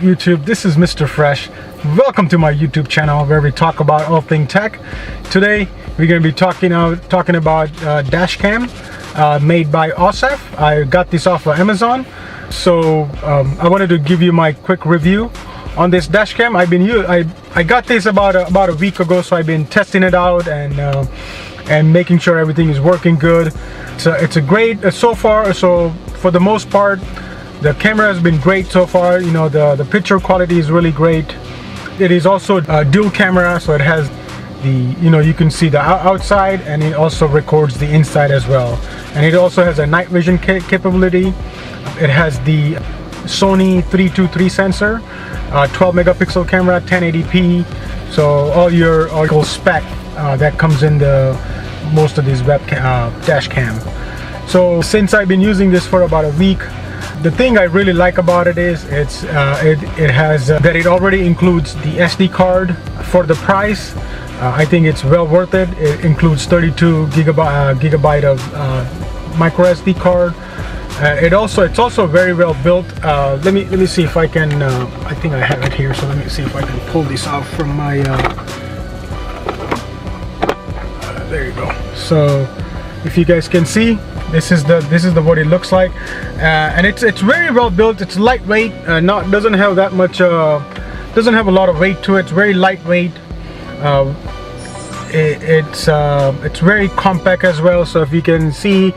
YouTube? This is Mr. Fresh. Welcome to my YouTube channel where we talk about all things tech. Today we're going to be talking about dash cam made by Awesafe. I got this off of Amazon, so I wanted to give you my quick review on this dash cam. I got this about a week ago, so I've been testing it out and making sure everything is working good. So it's a great so far. So for the most part, the camera has been great so far. You know, the picture quality is really great. It is also a dual camera, so it has the, you can see the outside, and it also records the inside as well. And it also has a night vision capability. It has the Sony 323 sensor, 12 megapixel camera, 1080p. So all your spec that comes in most of these dash cam. So since I've been using this for about a week, the thing I really like about it is it has that it already includes the SD card for the price. I think it's well worth it. It includes 32 gigabyte of micro SD card. It's also very well built. Let me see if I can. I think I have it here, so let me see if I can pull this off from my. There you go. So if you guys can see, this is what it looks like, and it's very well built. It's lightweight. Doesn't have that much. Doesn't have a lot of weight to it. It's very lightweight. It's very compact as well. So if you can see,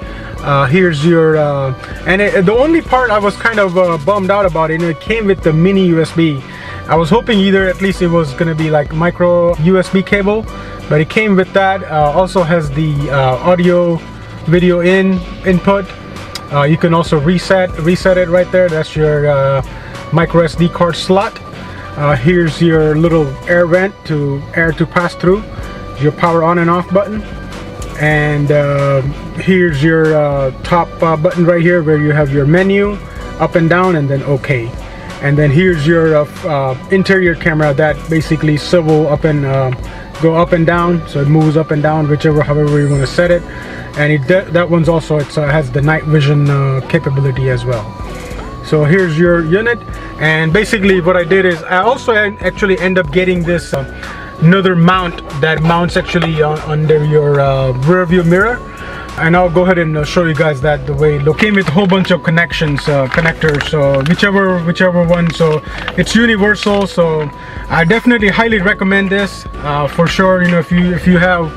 here's your the only part I was kind of bummed out about it, it came with the mini USB. I was hoping either at least it was gonna be like micro USB cable, but it came with that. Also has the audio video input. You can also reset it right there. That's your micro SD card slot. Here's your little air vent to air to pass through. Your power on and off button, and here's your top button right here where you have your menu, up and down, and then OK. And then here's your interior camera that basically swivel up and go up and down, so it moves up and down however you want to set it. And that one's also has the night vision capability as well. So here's your unit, and basically what I did is I also actually end up getting this another mount that mounts actually under your rear view mirror, and I'll go ahead and show you guys that the way it came with a whole bunch of connectors, so whichever one. So it's universal, so I definitely highly recommend this for sure. If you have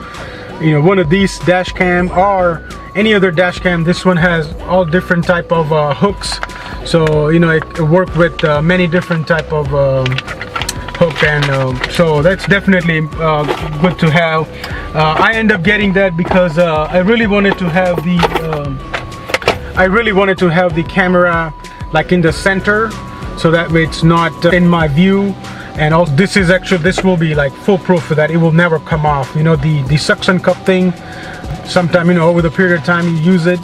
one of these dash cam or any other dash cam, this one has all different type of hooks, so it works with many different type of hook, and so that's definitely good to have. I end up getting that because I really wanted to have the camera like in the center, so that way it's not in my view. And also this will be like foolproof for that. It will never come off. The suction cup thing, sometime over the period of time you use it,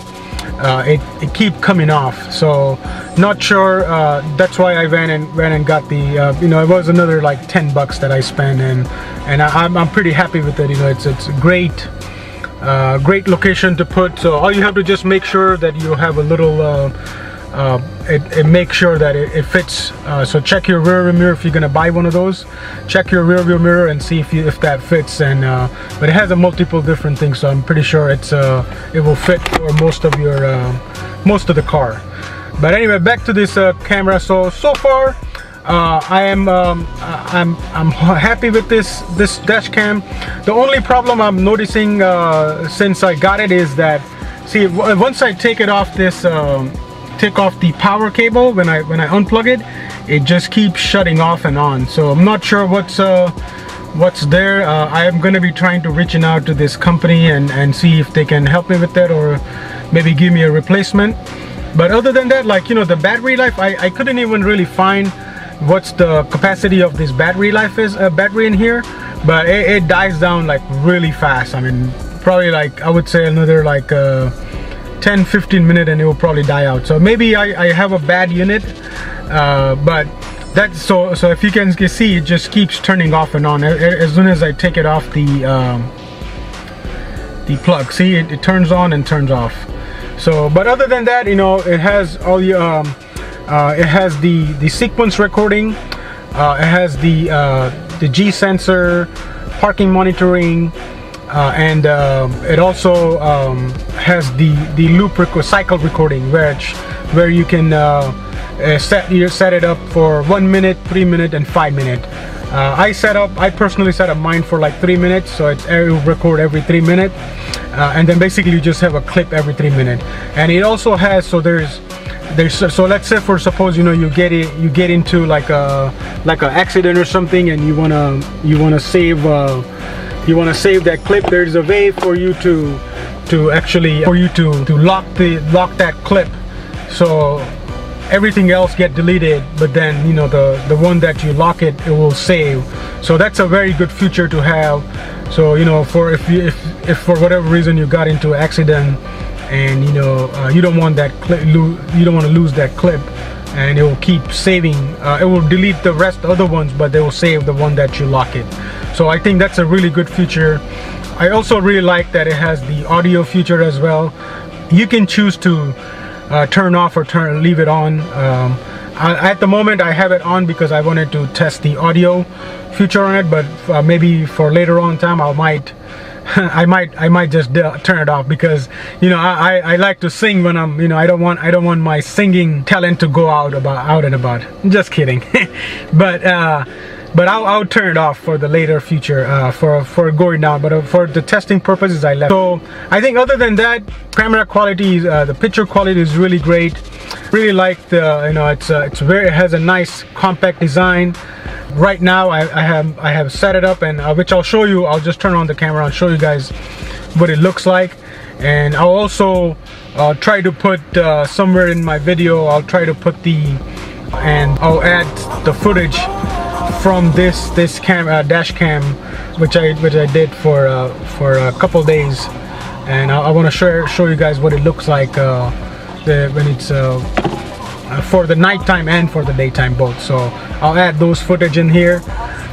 it keep coming off. So not sure. That's why I ran and got the it was another like 10 bucks that I spent, and I'm pretty happy with it. It's a great location to put. So all you have to just make sure that you have a little it makes sure that it fits. So check your rear view mirror if you're gonna buy one of those. Check your rear view mirror and see if that fits. And but it has a multiple different things, so I'm pretty sure it will fit for most of the car. But anyway, back to this camera. So far, I'm happy with this dash cam. The only problem I'm noticing since I got it is that, see, once I take off the power cable, when I unplug it just keeps shutting off and on. So I'm not sure what's there. I am going to be trying to reach out to this company and see if they can help me with that, or maybe give me a replacement. But other than that, like the battery life, I couldn't even really find what's the capacity of this battery in here, but it dies down like really fast. I mean, probably like I would say another like 10-15 minutes and it will probably die out. So maybe I have a bad unit, but that's so if you can see, it just keeps turning off and on as soon as I take it off the plug. See, it turns on and turns off. So but other than that, it has all your It has the sequence recording. It has the G sensor, parking monitoring, and it also has the loop cycle recording, where you can set it up for 1 minute, 3 minute, and 5 minute. I personally set up mine for like 3 minutes, so it will record every 3 minutes, and then basically you just have a clip every 3 minutes. And it also has, so so let's say, for suppose, you know, you get into like a accident or something, and you wanna save that clip. There's a way for you to lock that clip, so everything else get deleted, but then, you know, the one that you lock it will save. So that's a very good feature to have. So, you know, for if for whatever reason you got into an accident, and you know, you don't want that clip, you don't want to lose that clip, and it will keep saving. It will delete the rest of the other ones, but they will save the one that you lock it. So I think that's a really good feature. I also really like that it has the audio feature as well. You can choose to turn off or leave it on. At the moment I have it on because I wanted to test the audio feature on it, but maybe for later on time I might just turn it off, because, you know, I like to sing when I'm, you know, I don't want my singing talent to go out and about. Just kidding. but I'll turn it off for the later future, for going down. But for the testing purposes, I left. So I think other than that, camera quality, the picture quality is really great. Really like the, you know, it has a nice compact design. Right now I have set it up, and which I'll show you. I'll just turn on the camera and show you guys what it looks like. And I'll also try to put somewhere in my video, I'll try to put and I'll add the footage from this dash cam, which I did for a couple days, and I want to show you guys what it looks like when it's for the nighttime and for the daytime both. So I'll add those footage in here.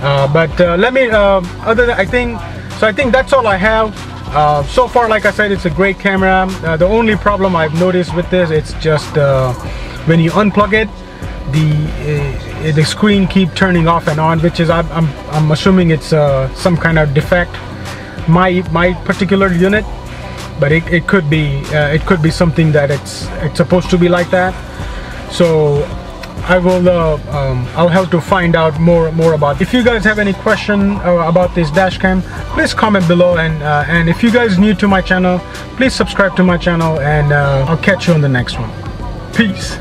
But let me I think that's all I have. So far, like I said, it's a great camera. The only problem I've noticed with this, it's just when you unplug it, the screen keep turning off and on, which is I'm assuming it's some kind of defect, my particular unit, but it could be something that it's supposed to be like that. So I will I'll have to find out more about. If you guys have any question about this dash cam, please comment below, and if you guys new to my channel, please subscribe to my channel, and I'll catch you on the next one. Peace.